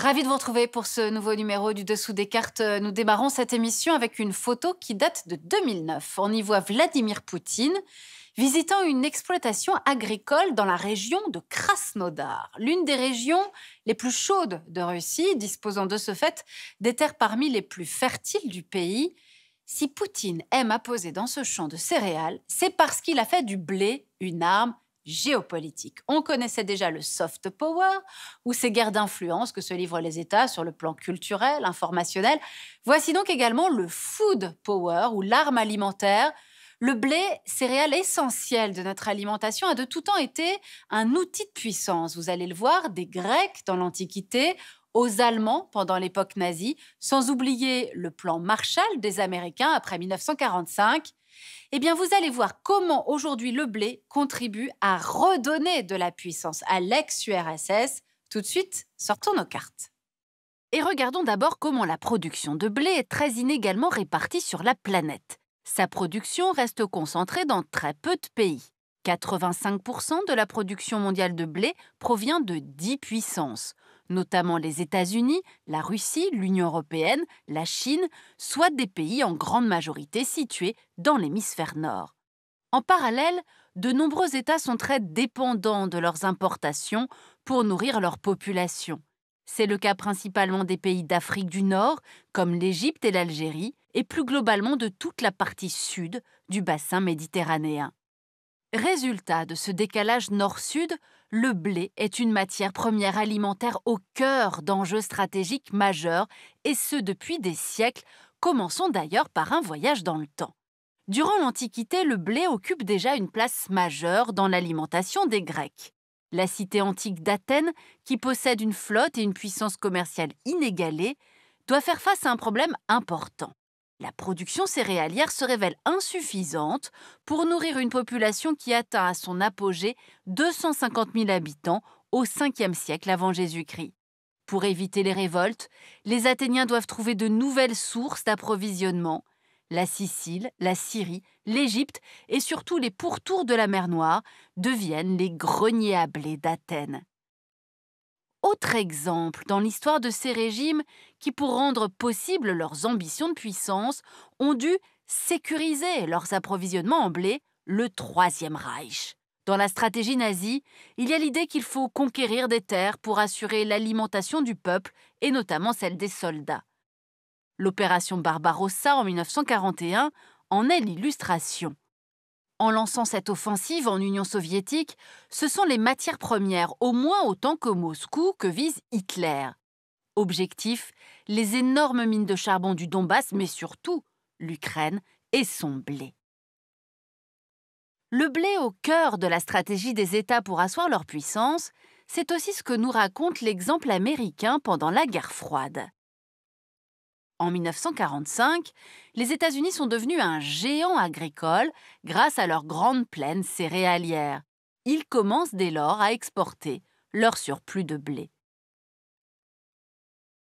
Ravi de vous retrouver pour ce nouveau numéro du Dessous des cartes. Nous démarrons cette émission avec une photo qui date de 2009. On y voit Vladimir Poutine visitant une exploitation agricole dans la région de Krasnodar, l'une des régions les plus chaudes de Russie, disposant de ce fait des terres parmi les plus fertiles du pays. Si Poutine aime apposer dans ce champ de céréales, c'est parce qu'il a fait du blé une arme géopolitique. On connaissait déjà le soft power, ou ces guerres d'influence que se livrent les États sur le plan culturel, informationnel. Voici donc également le food power, ou l'arme alimentaire. Le blé, céréale essentielle de notre alimentation, a de tout temps été un outil de puissance. Vous allez le voir, des Grecs dans l'Antiquité, aux Allemands pendant l'époque nazie, sans oublier le plan Marshall des Américains après 1945. Eh bien, vous allez voir comment aujourd'hui le blé contribue à redonner de la puissance à l'ex-URSS. Tout de suite, sortons nos cartes. Et regardons d'abord comment la production de blé est très inégalement répartie sur la planète. Sa production reste concentrée dans très peu de pays. 85% de la production mondiale de blé provient de 10 puissances, notamment les États-Unis, la Russie, l'Union européenne, la Chine, soit des pays en grande majorité situés dans l'hémisphère nord. En parallèle, de nombreux États sont très dépendants de leurs importations pour nourrir leur population. C'est le cas principalement des pays d'Afrique du Nord, comme l'Égypte et l'Algérie, et plus globalement de toute la partie sud du bassin méditerranéen. Résultat de ce décalage nord-sud, le blé est une matière première alimentaire au cœur d'enjeux stratégiques majeurs, et ce depuis des siècles. Commençons d'ailleurs par un voyage dans le temps. Durant l'Antiquité, le blé occupe déjà une place majeure dans l'alimentation des Grecs. La cité antique d'Athènes, qui possède une flotte et une puissance commerciale inégalée, doit faire face à un problème important. La production céréalière se révèle insuffisante pour nourrir une population qui atteint à son apogée 250 000 habitants au 5e siècle avant Jésus-Christ. Pour éviter les révoltes, les Athéniens doivent trouver de nouvelles sources d'approvisionnement. La Sicile, la Syrie, l'Égypte et surtout les pourtours de la mer Noire deviennent les greniers à blé d'Athènes. Autre exemple dans l'histoire de ces régimes qui, pour rendre possible leurs ambitions de puissance, ont dû sécuriser leurs approvisionnements en blé, le Troisième Reich. Dans la stratégie nazie, il y a l'idée qu'il faut conquérir des terres pour assurer l'alimentation du peuple et notamment celle des soldats. L'opération Barbarossa en 1941 en est l'illustration. En lançant cette offensive en Union soviétique, ce sont les matières premières, au moins autant que Moscou, que vise Hitler. Objectif, les énormes mines de charbon du Donbass, mais surtout l'Ukraine et son blé. Le blé au cœur de la stratégie des États pour asseoir leur puissance, c'est aussi ce que nous raconte l'exemple américain pendant la guerre froide. En 1945, les États-Unis sont devenus un géant agricole grâce à leurs grandes plaines céréalières. Ils commencent dès lors à exporter leur surplus de blé.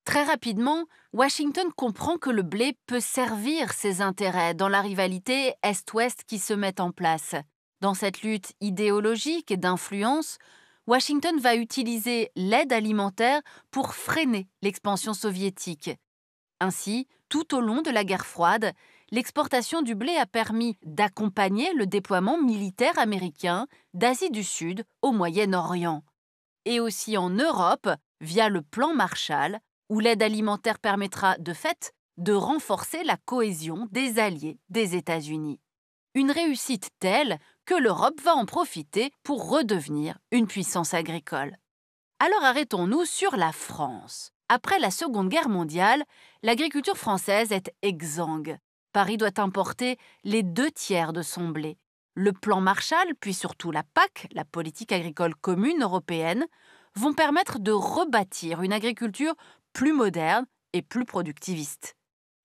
Très rapidement, Washington comprend que le blé peut servir ses intérêts dans la rivalité Est-Ouest qui se met en place. Dans cette lutte idéologique et d'influence, Washington va utiliser l'aide alimentaire pour freiner l'expansion soviétique. Ainsi, tout au long de la guerre froide, l'exportation du blé a permis d'accompagner le déploiement militaire américain d'Asie du Sud au Moyen-Orient. Et aussi en Europe, via le plan Marshall, où l'aide alimentaire permettra de fait de renforcer la cohésion des alliés des États-Unis. Une réussite telle que l'Europe va en profiter pour redevenir une puissance agricole. Alors arrêtons-nous sur la France. Après la Seconde Guerre mondiale, l'agriculture française est exsangue. Paris doit importer les 2/3 de son blé. Le plan Marshall, puis surtout la PAC, la politique agricole commune européenne, vont permettre de rebâtir une agriculture plus moderne et plus productiviste.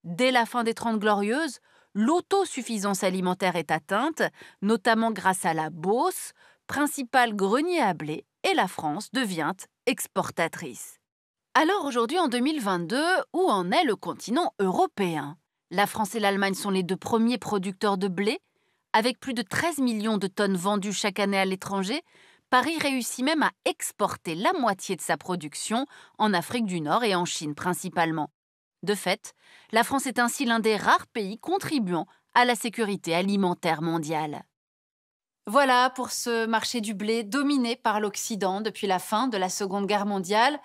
Dès la fin des Trente Glorieuses, l'autosuffisance alimentaire est atteinte, notamment grâce à la Beauce, principal grenier à blé, et la France devient exportatrice. Alors aujourd'hui, en 2022, où en est le continent européen? La France et l'Allemagne sont les deux premiers producteurs de blé, avec plus de 13 millions de tonnes vendues chaque année à l'étranger, Paris réussit même à exporter la moitié de sa production en Afrique du Nord et en Chine principalement. De fait, la France est ainsi l'un des rares pays contribuant à la sécurité alimentaire mondiale. Voilà pour ce marché du blé dominé par l'Occident depuis la fin de la Seconde Guerre mondiale.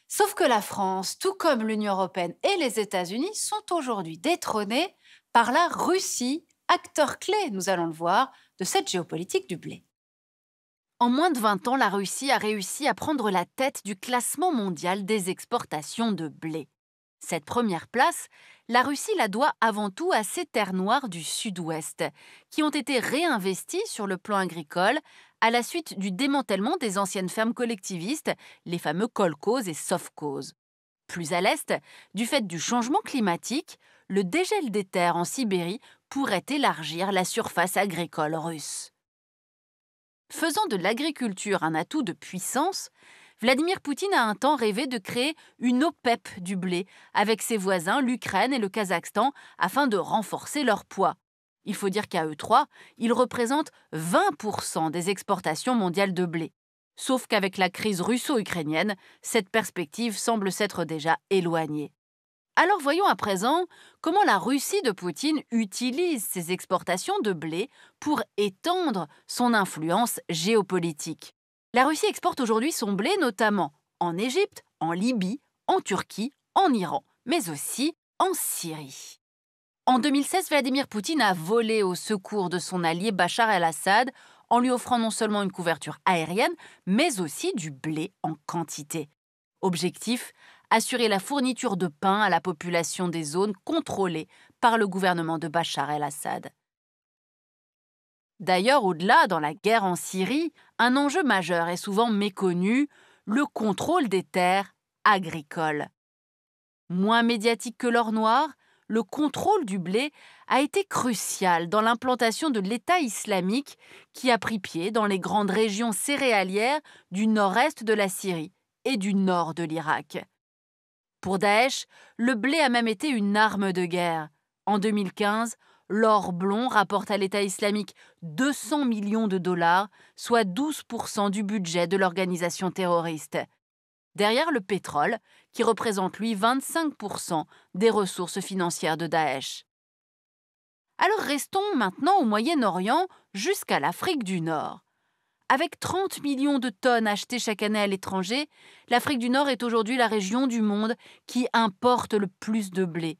Sauf que la France, tout comme l'Union européenne et les États-Unis, sont aujourd'hui détrônés par la Russie, acteur clé, nous allons le voir, de cette géopolitique du blé. En moins de 20 ans, la Russie a réussi à prendre la tête du classement mondial des exportations de blé. Cette première place, la Russie la doit avant tout à ses terres noires du sud-ouest, qui ont été réinvesties sur le plan agricole à la suite du démantèlement des anciennes fermes collectivistes, les fameux kolkhozes et sovkhozes. Plus à l'est, du fait du changement climatique, le dégel des terres en Sibérie pourrait élargir la surface agricole russe. Faisant de l'agriculture un atout de puissance, Vladimir Poutine a un temps rêvé de créer une OPEP du blé avec ses voisins, l'Ukraine et le Kazakhstan, afin de renforcer leur poids. Il faut dire qu'à eux trois, ils représentent 20% des exportations mondiales de blé. Sauf qu'avec la crise russo-ukrainienne, cette perspective semble s'être déjà éloignée. Alors voyons à présent comment la Russie de Poutine utilise ses exportations de blé pour étendre son influence géopolitique. La Russie exporte aujourd'hui son blé notamment en Égypte, en Libye, en Turquie, en Iran, mais aussi en Syrie. En 2016, Vladimir Poutine a volé au secours de son allié Bachar el-Assad en lui offrant non seulement une couverture aérienne, mais aussi du blé en quantité. Objectif, assurer la fourniture de pain à la population des zones contrôlées par le gouvernement de Bachar el-Assad. D'ailleurs, au-delà, dans la guerre en Syrie, un enjeu majeur est souvent méconnu, le contrôle des terres agricoles. Moins médiatique que l'or noir, le contrôle du blé a été crucial dans l'implantation de l'État islamique qui a pris pied dans les grandes régions céréalières du nord-est de la Syrie et du nord de l'Irak. Pour Daesh, le blé a même été une arme de guerre. En 2015, l'or blond rapporte à l'État islamique 200 millions de dollars, soit 12% du budget de l'organisation terroriste. Derrière le pétrole, qui représente lui 25% des ressources financières de Daesh. Alors restons maintenant au Moyen-Orient jusqu'à l'Afrique du Nord. Avec 30 millions de tonnes achetées chaque année à l'étranger, l'Afrique du Nord est aujourd'hui la région du monde qui importe le plus de blé.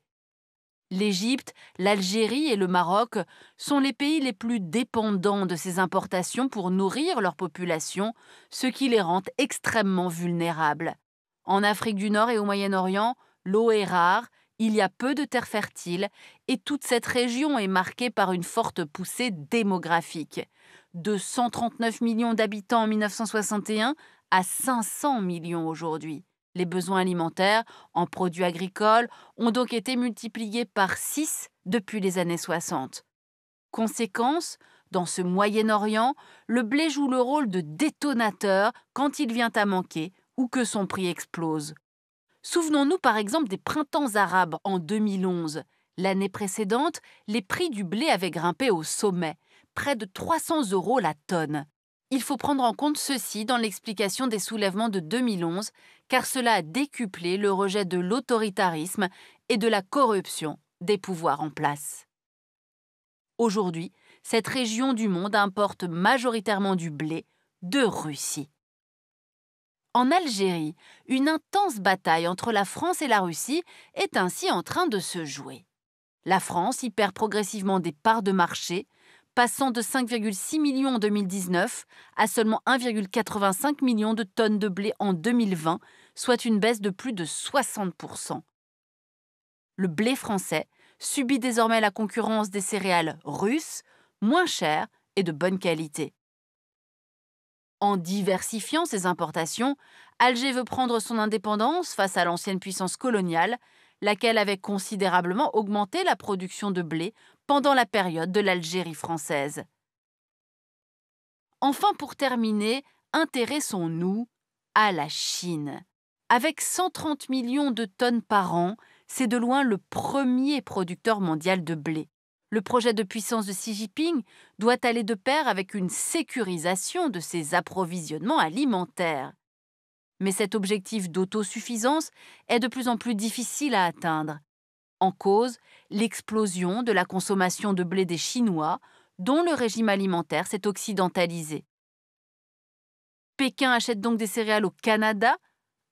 L'Égypte, l'Algérie et le Maroc sont les pays les plus dépendants de ces importations pour nourrir leur population, ce qui les rend extrêmement vulnérables. En Afrique du Nord et au Moyen-Orient, l'eau est rare, il y a peu de terres fertiles et toute cette région est marquée par une forte poussée démographique. De 139 millions d'habitants en 1961 à 500 millions aujourd'hui. Les besoins alimentaires en produits agricoles ont donc été multipliés par 6 depuis les années 60. Conséquence, dans ce Moyen-Orient, le blé joue le rôle de détonateur quand il vient à manquer ou que son prix explose. Souvenons-nous par exemple des printemps arabes en 2011. L'année précédente, les prix du blé avaient grimpé au sommet, près de 300 € la tonne. Il faut prendre en compte ceci dans l'explication des soulèvements de 2011, car cela a décuplé le rejet de l'autoritarisme et de la corruption des pouvoirs en place. Aujourd'hui, cette région du monde importe majoritairement du blé de Russie. En Algérie, une intense bataille entre la France et la Russie est ainsi en train de se jouer. La France y perd progressivement des parts de marché, passant de 5,6 millions en 2019 à seulement 1,85 million de tonnes de blé en 2020, soit une baisse de plus de 60%. Le blé français subit désormais la concurrence des céréales russes, moins chères et de bonne qualité. En diversifiant ses importations, Alger veut prendre son indépendance face à l'ancienne puissance coloniale, laquelle avait considérablement augmenté la production de blé pendant la période de l'Algérie française. Enfin, pour terminer, intéressons-nous à la Chine. Avec 130 millions de tonnes par an, c'est de loin le premier producteur mondial de blé. Le projet de puissance de Xi Jinping doit aller de pair avec une sécurisation de ses approvisionnements alimentaires. Mais cet objectif d'autosuffisance est de plus en plus difficile à atteindre. En cause, l'explosion de la consommation de blé des Chinois, dont le régime alimentaire s'est occidentalisé. Pékin achète donc des céréales au Canada,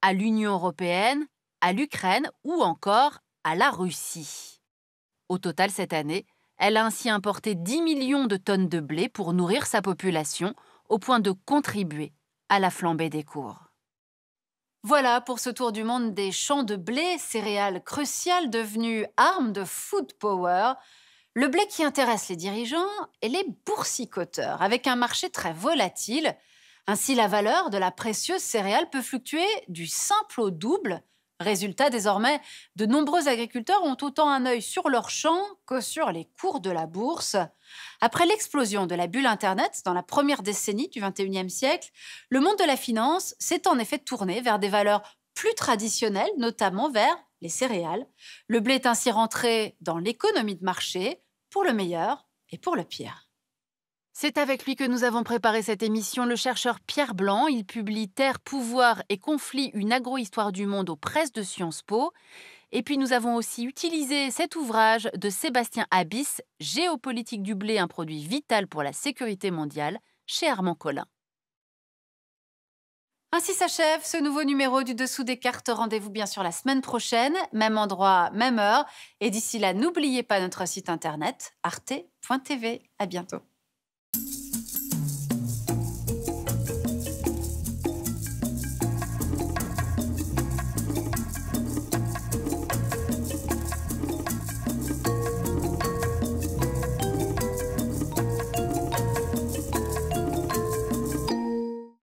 à l'Union européenne, à l'Ukraine ou encore à la Russie. Au total, cette année, elle a ainsi importé 10 millions de tonnes de blé pour nourrir sa population, au point de contribuer à la flambée des cours. Voilà pour ce tour du monde des champs de blé, céréales cruciales devenues armes de food power. Le blé qui intéresse les dirigeants et les boursicoteurs, avec un marché très volatile. Ainsi, la valeur de la précieuse céréale peut fluctuer du simple au double. Résultat, désormais, de nombreux agriculteurs ont autant un œil sur leurs champs que sur les cours de la bourse. Après l'explosion de la bulle Internet dans la première décennie du XXIe siècle, le monde de la finance s'est en effet tourné vers des valeurs plus traditionnelles, notamment vers les céréales. Le blé est ainsi rentré dans l'économie de marché, pour le meilleur et pour le pire. C'est avec lui que nous avons préparé cette émission, le chercheur Pierre Blanc. Il publie Terre, pouvoir et conflit, une agrohistoire du monde aux presses de Sciences Po. Et puis nous avons aussi utilisé cet ouvrage de Sébastien Abyss, Géopolitique du blé, un produit vital pour la sécurité mondiale, chez Armand Collin. Ainsi s'achève ce nouveau numéro du Dessous des cartes. Rendez-vous bien sûr la semaine prochaine, même endroit, même heure. Et d'ici là, n'oubliez pas notre site internet arte.tv. À bientôt.